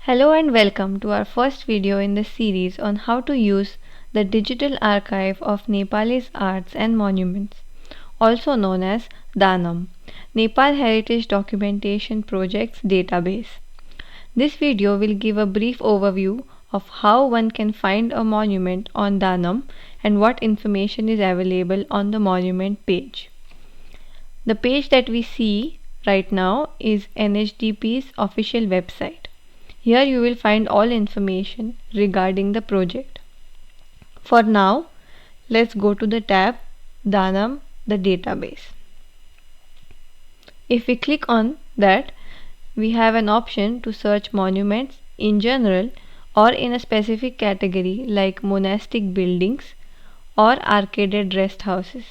Hello and welcome to our first video in the series on how to use the Digital Archive of Nepalese Arts and Monuments, also known as DANAM, Nepal Heritage Documentation Projects Database. This video will give a brief overview of how one can find a monument on DANAM and what information is available on the monument page. The page that we see right now is NHDP's official website. Here you will find all information regarding the project. For now, let's go to the tab DANAM, the database. If we click on that, we have an option to search monuments in general or in a specific category like monastic buildings or arcaded rest houses.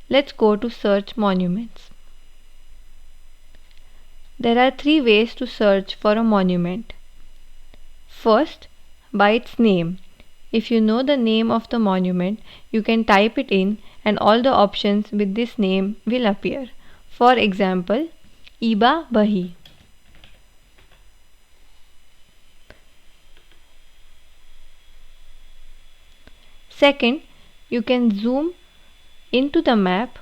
Let's go to search monuments. There are three ways to search for a monument. First, by its name. If you know the name of the monument, you can type it in and all the options with this name will appear. For example, Iba Bahi. Second, you can zoom into the map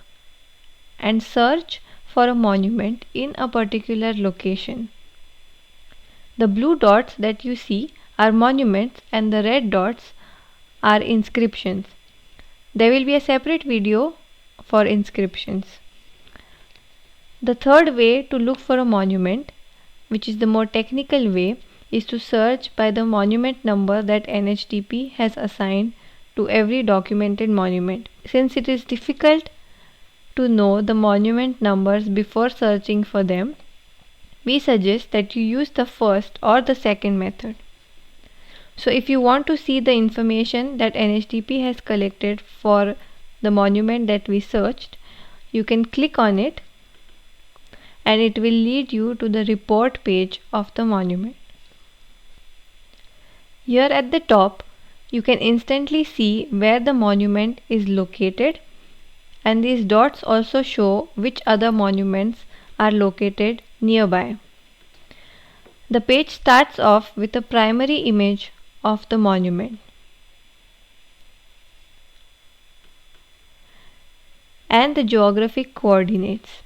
and search for a monument in a particular location. The blue dots that you see are monuments and the red dots are inscriptions. There will be a separate video for inscriptions. The third way to look for a monument, which is the more technical way, is to search by the monument number that NHDP has assigned to every documented monument. Since it is difficult to know the monument numbers before searching for them, we suggest that you use the first or the second method. So if you want to see the information that NHDP has collected for the monument that we searched, you can click on it and it will lead you to the report page of the monument. Here at the top, you can instantly see where the monument is located, and these dots also show which other monuments are located nearby. The page starts off with a primary image of the monument and the geographic coordinates.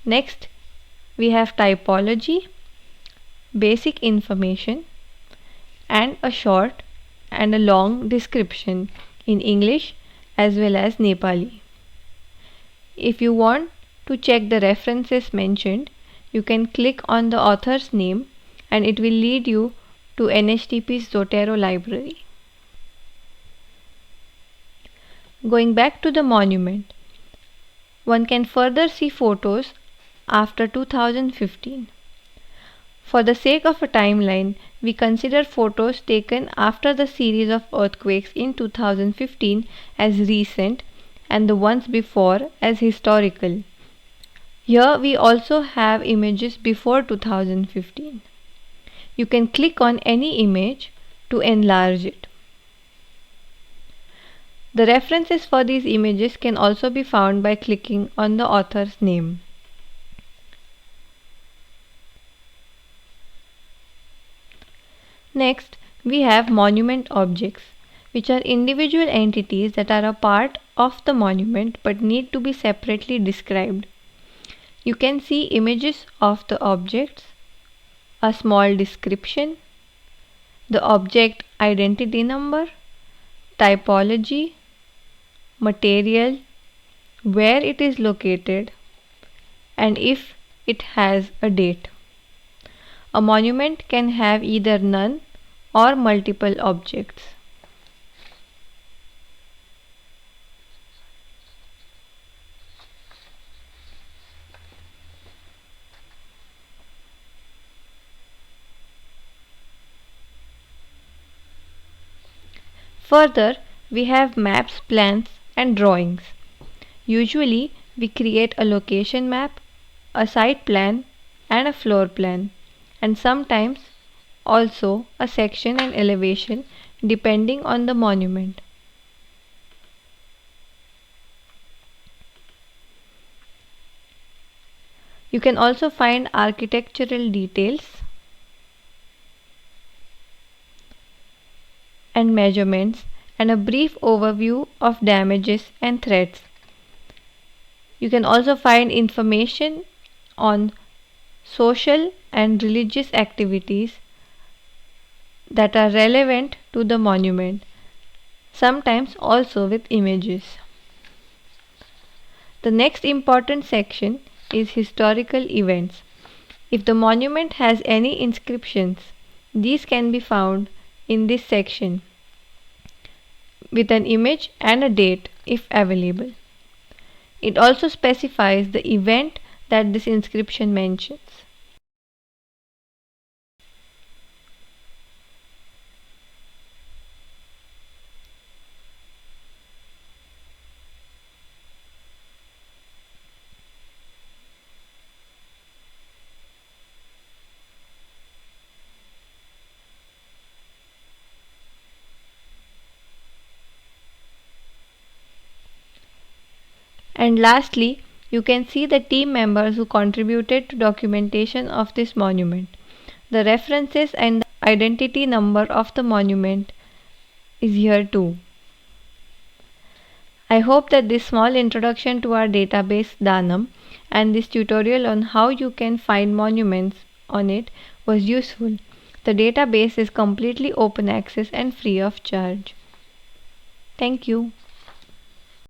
Next, we have typology, basic information, and a short and a long description in English as well as Nepali. If you want to check the references mentioned, you can click on the author's name and it will lead you to NHDP's Zotero library. Going back to the monument, one can further see photos after 2015. For the sake of a timeline, we consider photos taken after the series of earthquakes in 2015 as recent and the ones before as historical. Here we also have images before 2015. You can click on any image to enlarge it. The references for these images can also be found by clicking on the author's name. Next, we have monument objects, which are individual entities that are a part of the monument but need to be separately described. You can see images of the objects, a small description, the object identity number, typology, material, where it is located, and if it has a date. A monument can have either none or multiple objects. Further, we have maps, plans, and drawings. Usually, we create a location map, a site plan, and a floor plan, and sometimes also a section and elevation depending on the monument. You can also find architectural details and measurements and a brief overview of damages and threats. You can also find information on social and religious activities that are relevant to the monument, sometimes also with images. The next important section is historical events. If the monument has any inscriptions, these can be found in this section with an image and a date if available. It also specifies the event that this inscription mentions. And lastly, you can see the team members who contributed to documentation of this monument. The references and the identity number of the monument is here too. I hope that this small introduction to our database Danam and this tutorial on how you can find monuments on it was useful. The database is completely open access and free of charge. Thank you.